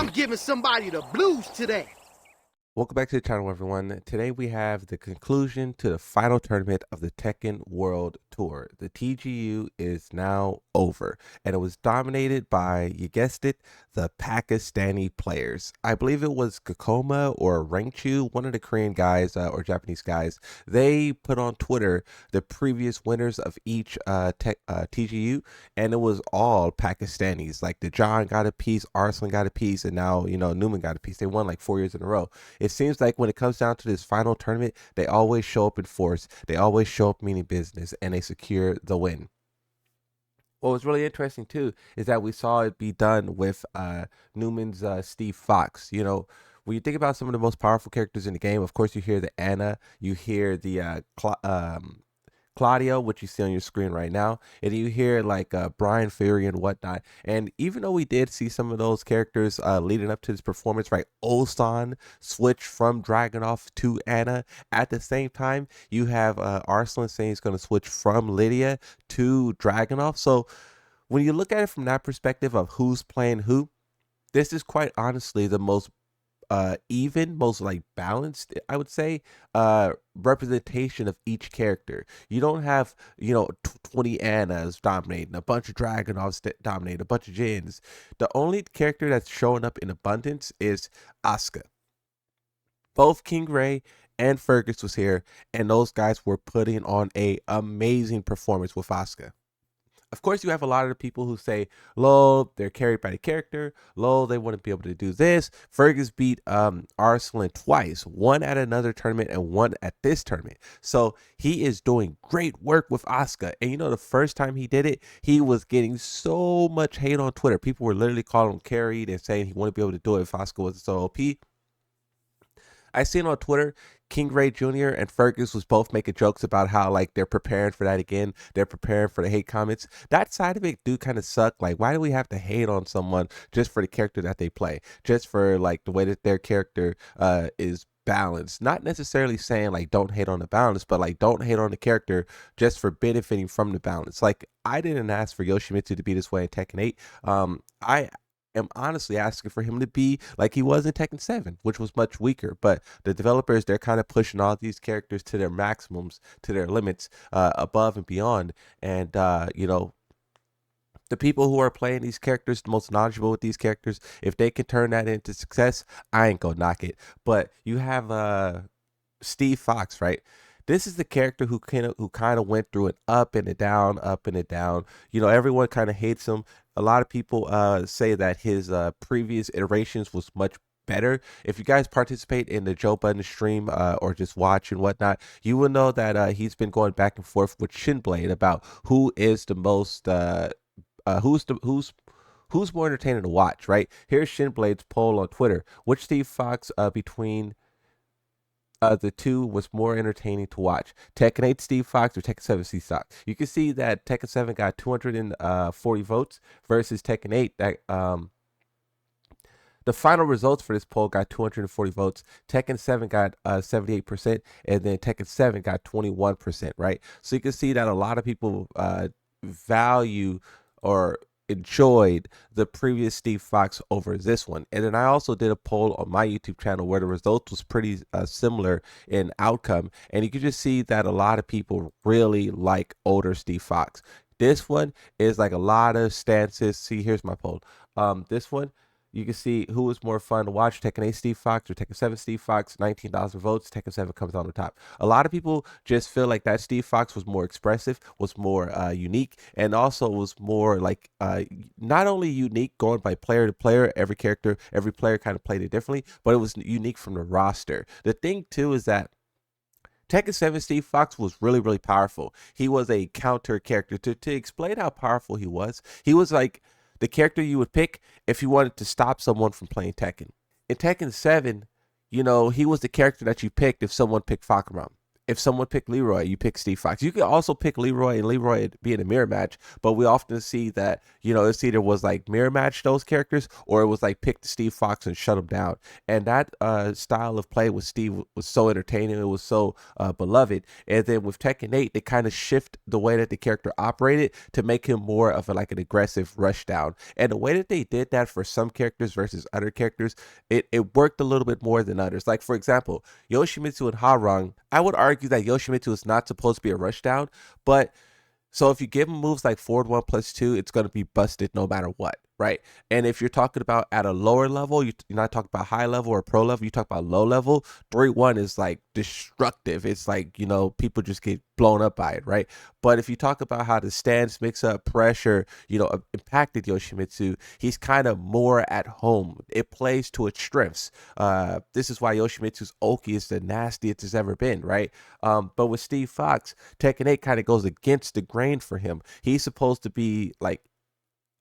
I'm giving somebody the blues today. Welcome back to the channel, everyone. Today we have the conclusion to the final tournament of the Tekken World Tour. The TGU is now over, and it was dominated by, you guessed it, the Pakistani players. I believe it was Gakoma or Rangchu, one of the Korean guys or Japanese guys. They put on Twitter the previous winners of each TGU, and it was all Pakistanis. Like the John got a piece, Arslan got a piece, and now, Newman got a piece. They won like 4 years in a row. It seems like when it comes down to this final tournament, they always show up in force. They always show up meaning business, and they secure the win. What was really interesting too is that we saw it be done with Newman's Steve Fox. When you think about some of the most powerful characters in the game, of course you hear the Anna, you hear the Claudio, which you see on your screen right now, and you hear like Brian Fury and whatnot. And even though we did see some of those characters leading up to this performance, right? Ulsan switched from Dragunov to Anna. At the same time, you have Arslan saying he's going to switch from Lydia to Dragunov. So when you look at it from that perspective of who's playing who, this is quite honestly the most even, most like balanced, I would say, representation of each character. You don't have 20 Annas dominating, a bunch of Dragunovs dominating, a bunch of Jins. The only character that's showing up in abundance is Asuka. Both King Ray and Fergus was here, and those guys were putting on a amazing performance with Asuka. Of course, you have a lot of the people who say, lol, they're carried by the character. Lol, they wouldn't be able to do this. Fergus beat Arslan twice, one at another tournament and one at this tournament. So he is doing great work with Asuka. And the first time he did it, he was getting so much hate on Twitter. People were literally calling him carried and saying he wouldn't be able to do it if Asuka wasn't so OP. I seen on Twitter, King Ray Jr. and Fergus was both making jokes about how like they're preparing for that again. They're preparing for the hate comments. That side of it do kind of suck. Like, why do we have to hate on someone just for the character that they play? Just for like the way that their character is balanced. Not necessarily saying like don't hate on the balance, but like don't hate on the character just for benefiting from the balance. Like, I didn't ask for Yoshimitsu to be this way in Tekken 8. I am honestly asking for him to be like he was in Tekken 7, which was much weaker. But the developers, they're kind of pushing all these characters to their maximums, to their limits, above and beyond. And, the people who are playing these characters, the most knowledgeable with these characters, if they can turn that into success, I ain't gonna knock it. But you have Steve Fox, right? This is the character who kind of went through an up and a down, up and a down. Everyone kind of hates him. A lot of people say that his previous iterations was much better. If you guys participate in the Joe Budden stream or just watch and whatnot, you will know that he's been going back and forth with Shinblade about who is the most who's more entertaining to watch, right? Here's Shinblade's poll on Twitter. Which Steve Fox between the two was more entertaining to watch? Tekken 8 Steve Fox or Tekken 7 Steve Fox? You can see that Tekken 7 got 240 votes versus Tekken 8. That the final results for this poll got 240 votes. Tekken 7 got 78%, and then Tekken 7 got 21%, right? So you can see that a lot of people value or enjoyed the previous Steve Fox over this one. And then I also did a poll on my YouTube channel where the results was pretty similar in outcome, and you can just see that a lot of people really like older Steve Fox. This one is like a lot of stances. See, here's my poll. This one, you can see who was more fun to watch, Tekken 8 Steve Fox or Tekken 7 Steve Fox. 19,000 votes. Tekken 7 comes on the top. A lot of people just feel like that Steve Fox was more expressive, was more unique, and also was more like not only unique going by player to player. Every player kind of played it differently, but it was unique from the roster. The thing too is that Tekken 7 Steve Fox was really, really powerful. He was a counter character. To explain how powerful he was like the character you would pick if you wanted to stop someone from playing Tekken. In Tekken 7, he was the character that you picked if someone picked Fahkumram. if someone picked Leroy, you pick Steve Fox. You can also pick Leroy and Leroy be in a mirror match, but we often see that, it's either was like mirror match those characters or it was like pick Steve Fox and shut him down. And that style of play with Steve was so entertaining. It was so beloved. And then with Tekken 8, they kind of shift the way that the character operated to make him more of like an aggressive rush down. And the way that they did that for some characters versus other characters, it worked a little bit more than others. Like, for example, Yoshimitsu and Harang, I would argue that Yoshimitsu is not supposed to be a rushdown, but so if you give him moves like forward 1+2, it's going to be busted no matter what, right? And if you're talking about at a lower level, you're not talking about high level or pro level, you talk about low level, 3-1 is like destructive. It's like, people just get blown up by it, right? But if you talk about how the stance mix up pressure, impacted Yoshimitsu, he's kind of more at home. It plays to its strengths. This is why Yoshimitsu's Oki is the nastiest it's ever been, right? But with Steve Fox, Tekken 8 kind of goes against the grain for him. He's supposed to be like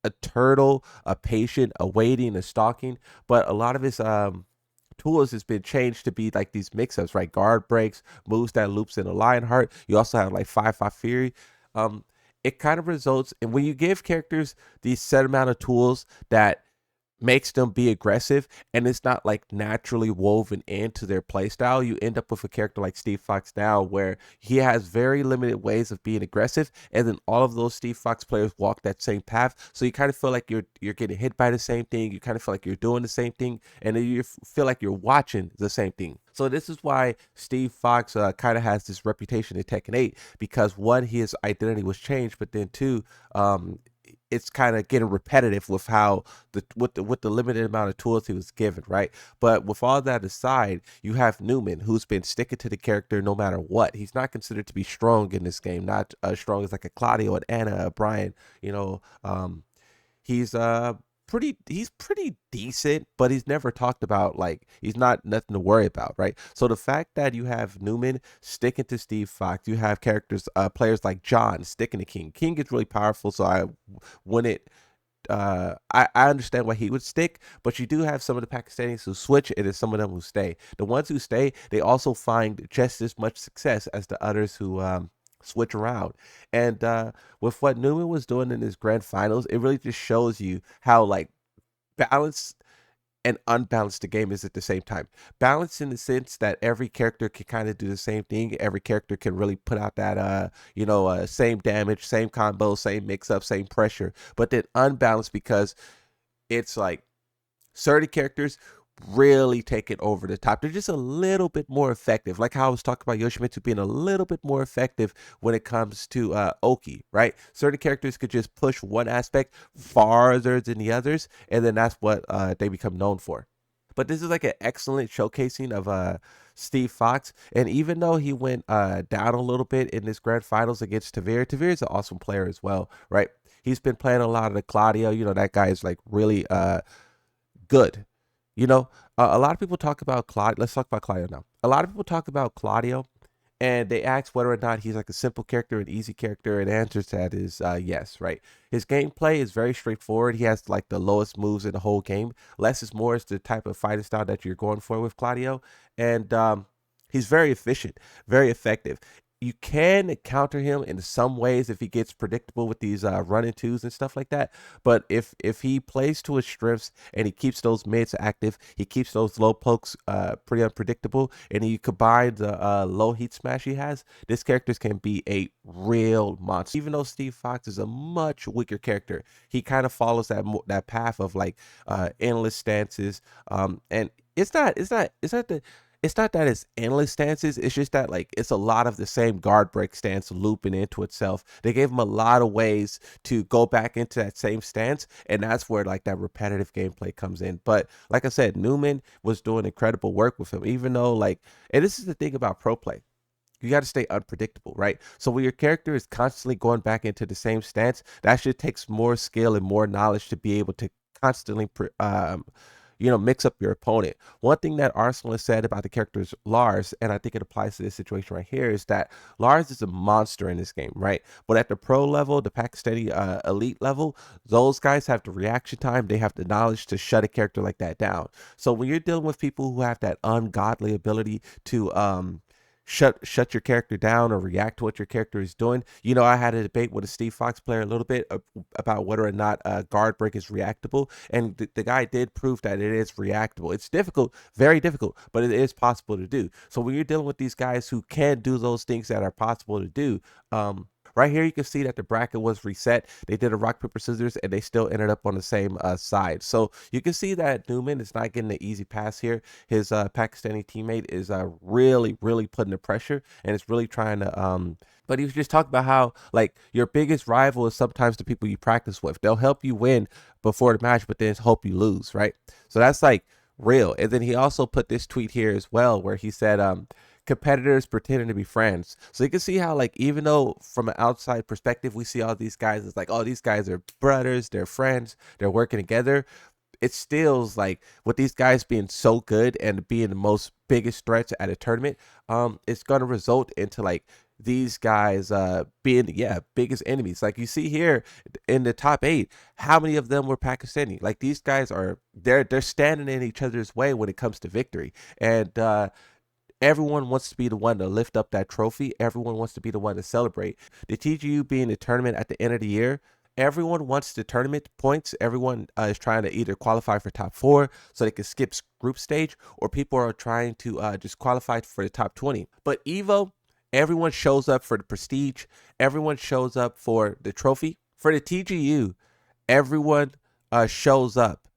a turtle, a patient, a waiting, a stalking, but a lot of his tools has been changed to be like these mix-ups, right? Guard breaks, moves that loops in a Lionheart. You also have like 5-5 Fury. It kind of results in when you give characters these set amount of tools that makes them be aggressive and it's not like naturally woven into their playstyle, you end up with a character like Steve Fox now where he has very limited ways of being aggressive, and then all of those Steve Fox players walk that same path, so you kind of feel like you're getting hit by the same thing, you kind of feel like you're doing the same thing, and then you feel like you're watching the same thing. So this is why Steve Fox kind of has this reputation in Tekken 8, because one, his identity was changed, but then two, it's kind of getting repetitive with how with the limited amount of tools he was given, right? But with all that aside, you have Newman, who's been sticking to the character no matter what. He's not considered to be strong in this game, not as strong as like a Claudio, and Anna, a Brian. He's he's pretty decent, but he's never talked about, like, he's not nothing to worry about, right? So the fact that you have Newman sticking to Steve Fox, you have players like John sticking to King. King is really powerful, so I understand why he would stick, but you do have some of the Pakistanis who switch, and there's some of them who stay. The ones who stay, they also find just as much success as the others who switch around. And with what Newman was doing in his grand finals, it really just shows you how like balanced and unbalanced the game is at the same time. Balanced in the sense that every character can kind of do the same thing. Every character can really put out that same damage, same combo, same mix up, same pressure. But then unbalanced because it's like certain characters really take it over the top. They're just a little bit more effective. Like how I was talking about Yoshimitsu being a little bit more effective when it comes to Oki, right? Certain characters could just push one aspect farther than the others, and then that's what they become known for. But this is like an excellent showcasing of Steve Fox. And even though he went down a little bit in this grand finals against Tavir, Tavir is an awesome player as well, right? He's been playing a lot of the Claudio. That guy is like really good. A lot of people talk about Claudio. Let's talk about Claudio now. A lot of people talk about Claudio, and they ask whether or not he's like a simple character, an easy character, and the answer to that is yes, right? His gameplay is very straightforward. He has like the lowest moves in the whole game. Less is more is the type of fighting style that you're going for with Claudio, and he's very efficient, very effective. You can counter him in some ways if he gets predictable with these run and twos and stuff like that. But if he plays to his strengths and he keeps those mids active, he keeps those low pokes pretty unpredictable, and he combines the low heat smash he has, this character can be a real monster. Even though Steve Fox is a much weaker character, he kind of follows that path of like endless stances, and it's not that it's endless stances. It's just that like it's a lot of the same guard break stance looping into itself. They gave him a lot of ways to go back into that same stance, and that's where like that repetitive gameplay comes in. But like I said, Newman was doing incredible work with him, even though and this is the thing about pro play. You got to stay unpredictable, right? So when your character is constantly going back into the same stance, that shit takes more skill and more knowledge to be able to constantly mix up your opponent. One thing that Arsenal has said about the characters Lars, and I think it applies to this situation right here, is that Lars is a monster in this game, right? But at the pro level, the Pakistani elite level, those guys have the reaction time. They have the knowledge to shut a character like that down. So when you're dealing with people who have that ungodly ability to shut your character down or react to what your character is doing. You know, I had a debate with a Steve Fox player a little bit about whether or not guard break is reactable, and the guy did prove that it is reactable. It's difficult, very difficult, but it is possible to do. So when you're dealing with these guys who can do those things that are possible to do, right here, you can see that the bracket was reset. They did a rock, paper, scissors, and they still ended up on the same side. So you can see that Newman is not getting an easy pass here. His Pakistani teammate is really, really putting the pressure, and it's really trying to but he was just talking about how, like, your biggest rival is sometimes the people you practice with. They'll help you win before the match, but then hope you lose, right? So that's like real. And then he also put this tweet here as well, where he said, competitors pretending to be friends. So you can see how, like, even though from an outside perspective we see all these guys, it's like, oh, these guys are brothers, they're friends, they're working together. It still's like, with these guys being so good and being the most biggest threats at a tournament, it's gonna result into like these guys being biggest enemies. Like you see here in the top 8, how many of them were Pakistani? Like these guys are they're standing in each other's way when it comes to victory. And everyone wants to be the one to lift up that trophy. Everyone wants to be the one to celebrate. The TGU being the tournament at the end of the year, everyone wants the tournament points. Everyone is trying to either qualify for top 4 so they can skip group stage, or people are trying to just qualify for the top 20. But Evo, everyone shows up for the prestige. Everyone shows up for the trophy. For the TGU, everyone shows up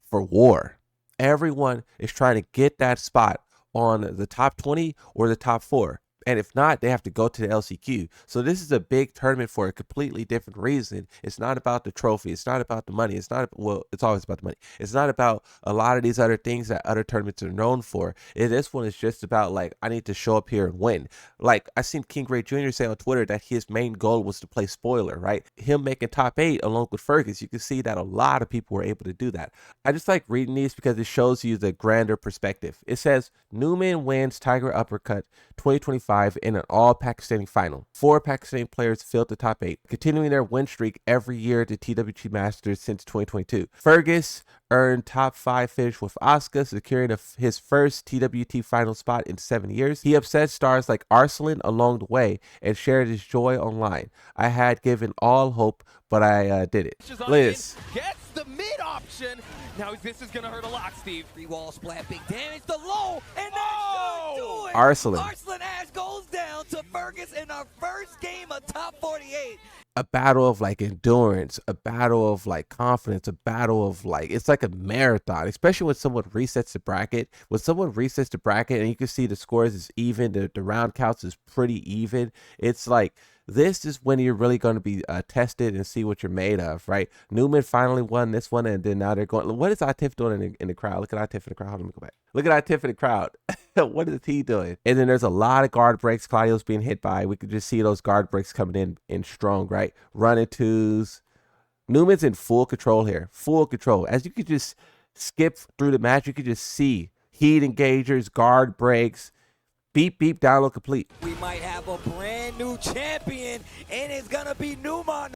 for war. Everyone is trying to get that spot on the top 20 or the top 4. And if not, they have to go to the LCQ. So this is a big tournament for a completely different reason. It's not about the trophy. It's not about the money. It's not, well, it's always about the money. It's not about a lot of these other things that other tournaments are known for. This one is just about, like, I need to show up here and win. Like, I seen King Ray Jr. say on Twitter that his main goal was to play spoiler, right? Him making top 8 along with Fergus, you can see that a lot of people were able to do that. I just like reading these because it shows you the grander perspective. It says, Newman wins Tiger Uppercut 2025 in an all-Pakistani final. 4 Pakistani players filled the top 8, continuing their win streak every year at the TWT Masters since 2022. Fergus earned top 5 finish with Asuka, securing his first TWT final spot in 7 years. He upset stars like Arslan along the way and shared his joy online. I had given all hope, but I did it. Liz. Gets the mid option. Now this is gonna hurt a lot, Steve. 3 wall splat, big damage, the low, and that should do it. Arslan Ash goes down to Fergus in our first game of top 48. A battle of like endurance, a battle of like confidence, a battle of like, it's like a marathon, especially when someone resets the bracket. When someone resets the bracket and you can see the scores is even, the round counts is pretty even. It's like, this is when you're really going to be tested and see what you're made of, right? Newman finally won this one, and then now they're going, what is Atif doing in the crowd? Look at Atif in the crowd. Let me go back. Look at Atif in the crowd. What is he doing? And then there's a lot of guard breaks Claudio's being hit by. We could just see those guard breaks coming in strong, right? Running twos. Newman's in full control here. Full control. As you could just skip through the match, you could just see heat engagers, guard breaks. Beep, beep, download complete. We might have a brand new champion, and it's gonna be Newman.